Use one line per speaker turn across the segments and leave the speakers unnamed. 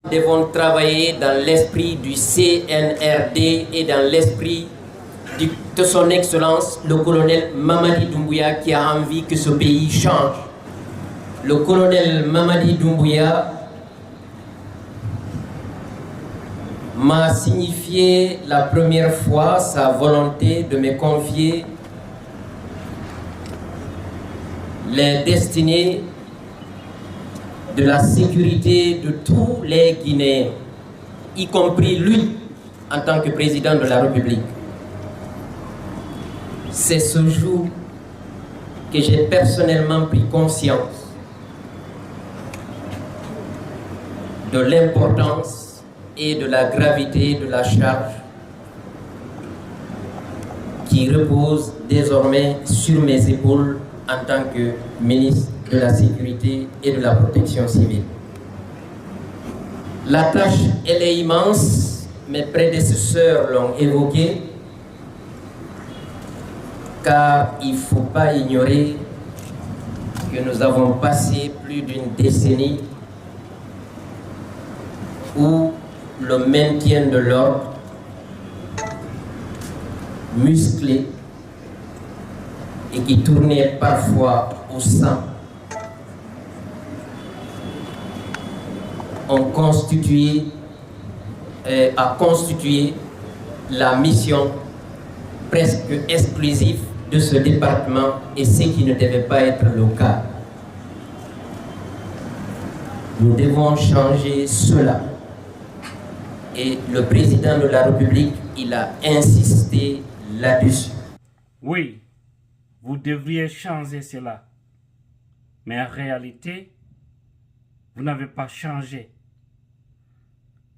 Nous devons travailler dans l'esprit du CNRD et dans l'esprit de son Excellence, le colonel Mamadi Doumbouya, qui a envie que ce pays change. Le colonel Mamadi Doumbouya m'a signifié la première fois sa volonté de me confier les destinées de la sécurité de tous les Guinéens, y compris lui en tant que président de la République. C'est ce jour que j'ai personnellement pris conscience de l'importance et de la gravité de la charge qui repose désormais sur mes épaules en tant que ministre de la Sécurité et de la Protection civile. La tâche, elle est immense, mes prédécesseurs l'ont évoqué, car il ne faut pas ignorer que nous avons passé plus d'une décennie où le maintien de l'ordre musclé et qui tournait parfois au sang a constitué la mission presque exclusive de ce département, et ce qui ne devait pas être le cas. Nous devons changer cela. Et le président de la République, il a insisté là-dessus.
Oui, vous devriez changer cela. Mais en réalité, vous n'avez pas changé.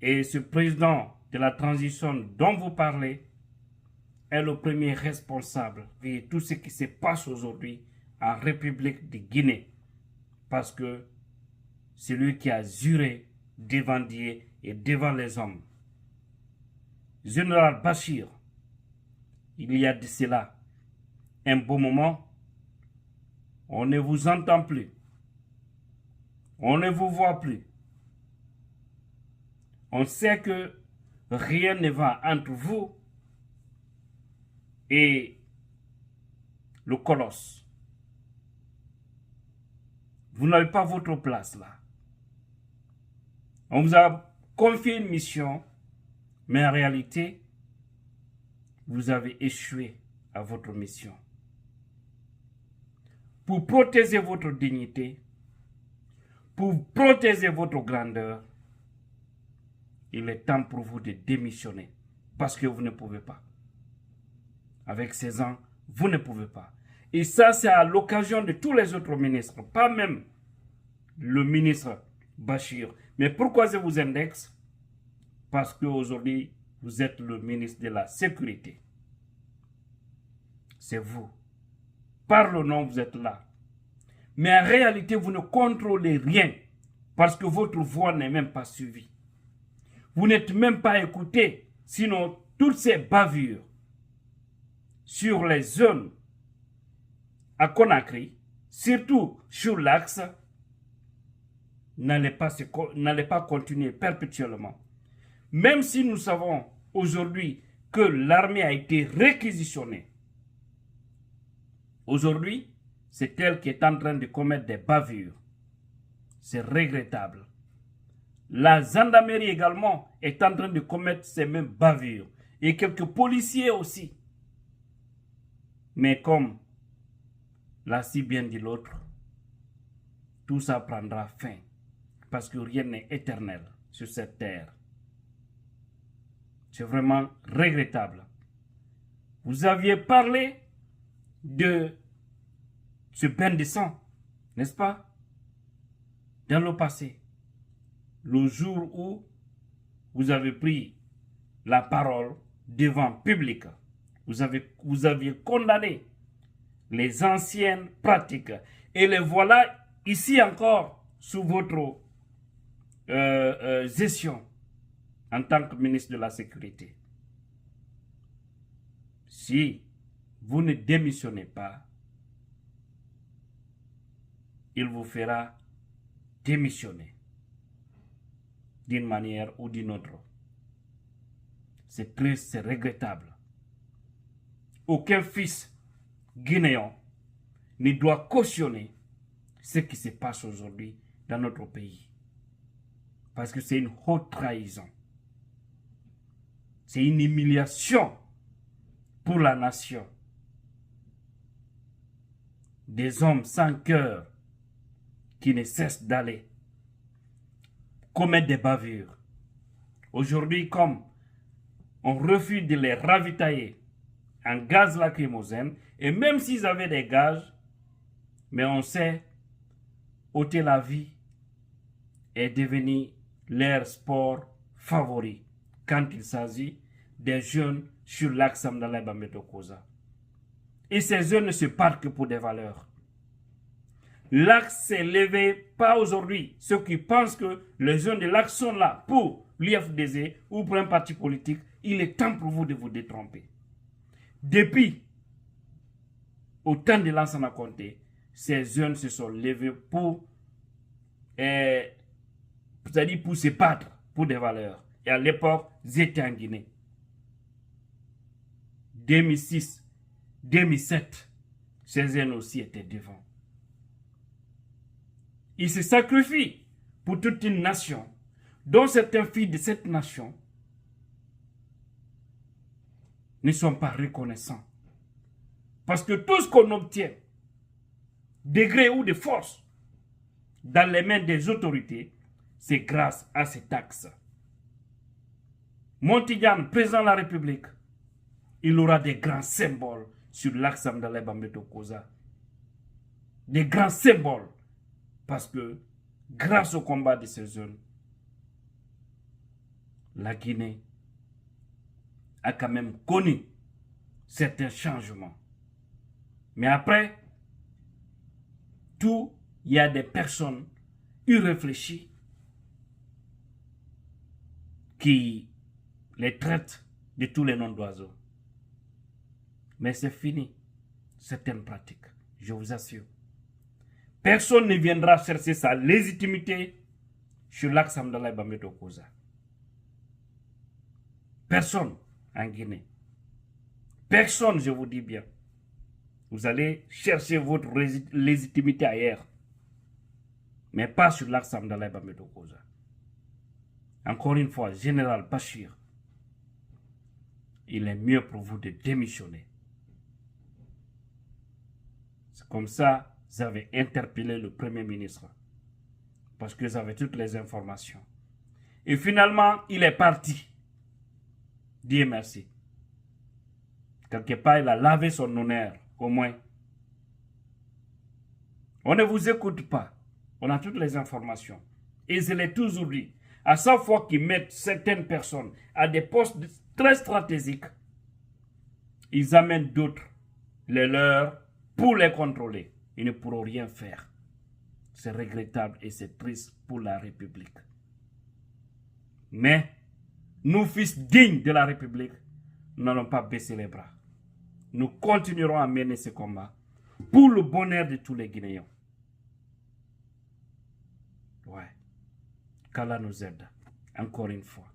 Et ce président de la transition dont vous parlez est le premier responsable de tout ce qui se passe aujourd'hui en République de Guinée. Parce que c'est lui qui a juré devant Dieu et devant les hommes. Général Bachir, il y a de cela un beau moment, on ne vous entend plus, on ne vous voit plus. On sait que rien ne va entre vous et le colosse. Vous n'avez pas votre place là. On vous a confié une mission, mais en réalité, vous avez échoué à votre mission. Pour protéger votre dignité, pour protéger votre grandeur, il est temps pour vous de démissionner parce que vous ne pouvez pas. Avec 16 ans, vous ne pouvez pas. Et ça, c'est à l'occasion de tous les autres ministres, pas même le ministre Bachir. Mais pourquoi je vous indexe? Parce qu'aujourd'hui, vous êtes le ministre de la Sécurité. C'est vous. Par le nom, vous êtes là. Mais en réalité, vous ne contrôlez rien parce que votre voix n'est même pas suivie. Vous n'êtes même pas écouté, sinon toutes ces bavures sur les zones à Conakry, surtout sur l'axe, n'allez pas continuer perpétuellement. Même si nous savons aujourd'hui que l'armée a été réquisitionnée, aujourd'hui, c'est elle qui est en train de commettre des bavures. C'est regrettable. La gendarmerie également est en train de commettre ces mêmes bavures. Et quelques policiers aussi. Mais comme l'a si bien dit l'autre, tout ça prendra fin. Parce que rien n'est éternel sur cette terre. C'est vraiment regrettable. Vous aviez parlé de ce bain de sang, n'est-ce pas? Dans le passé. Le jour où vous avez pris la parole devant public, vous aviez condamné les anciennes pratiques et les voilà ici encore sous votre gestion en tant que ministre de la Sécurité. Si vous ne démissionnez pas, il vous fera démissionner. d'une manière ou d'une autre. C'est triste, c'est regrettable. Aucun fils guinéen ne doit cautionner ce qui se passe aujourd'hui dans notre pays. Parce que c'est une haute trahison. C'est une humiliation pour la nation. Des hommes sans cœur qui ne cessent d'aller commettre des bavures. Aujourd'hui, comme on refuse de les ravitailler en gaz lacrymogène, et même s'ils avaient des gaz, mais on sait, ôter la vie est devenu leur sport favori quand il s'agit des jeunes sur l'axe Amdalaï Bambeto Koza. Et ces jeunes ne se partent que pour des valeurs. L'axe s'est levé pas aujourd'hui. Ceux qui pensent que les jeunes de l'axe sont là pour l'IFDZ ou pour un parti politique, il est temps pour vous de vous détromper. Depuis au temps de Lansana Conté, ces jeunes se sont levés pour se battre pour des valeurs. Et à l'époque, ils étaient en Guinée. 2006, 2007, ces jeunes aussi étaient devant. Ils se sacrifient pour toute une nation, dont certains filles de cette nation ne sont pas reconnaissants. Parce que tout ce qu'on obtient, de gré ou de force, dans les mains des autorités, c'est grâce à cet axe. Montigan, président de la République, il aura des grands symboles sur l'axe Amdalaï Bambeto Koza. Des grands symboles. Parce que, grâce au combat de ces jeunes, la Guinée a quand même connu certains changements. Mais après, il y a des personnes irréfléchies qui les traitent de tous les noms d'oiseaux. Mais c'est fini, certaines pratiques, je vous assure. Personne ne viendra chercher sa légitimité sur l'axe Amdalaï Bambeto Koza. Personne en Guinée. Personne, je vous dis bien. Vous allez chercher votre légitimité ailleurs. Mais pas sur l'axe Amdalaï Bambeto Koza. Encore une fois, Général Bachir, il est mieux pour vous de démissionner. C'est comme ça vous avez interpellé le Premier ministre. Parce que vous avez toutes les informations. Et finalement, il est parti. Dieu merci. Quelque part, il a lavé son honneur, au moins. On ne vous écoute pas. On a toutes les informations. Et je l'ai toujours dit. À chaque fois qu'ils mettent certaines personnes à des postes très stratégiques, ils amènent d'autres, les leurs, pour les contrôler. Ils ne pourront rien faire. C'est regrettable et c'est triste pour la République. Mais, nous, fils dignes de la République, nous n'allons pas baisser les bras. Nous continuerons à mener ce combat pour le bonheur de tous les Guinéens. Ouais. Qu'Allah nous aide, encore une fois.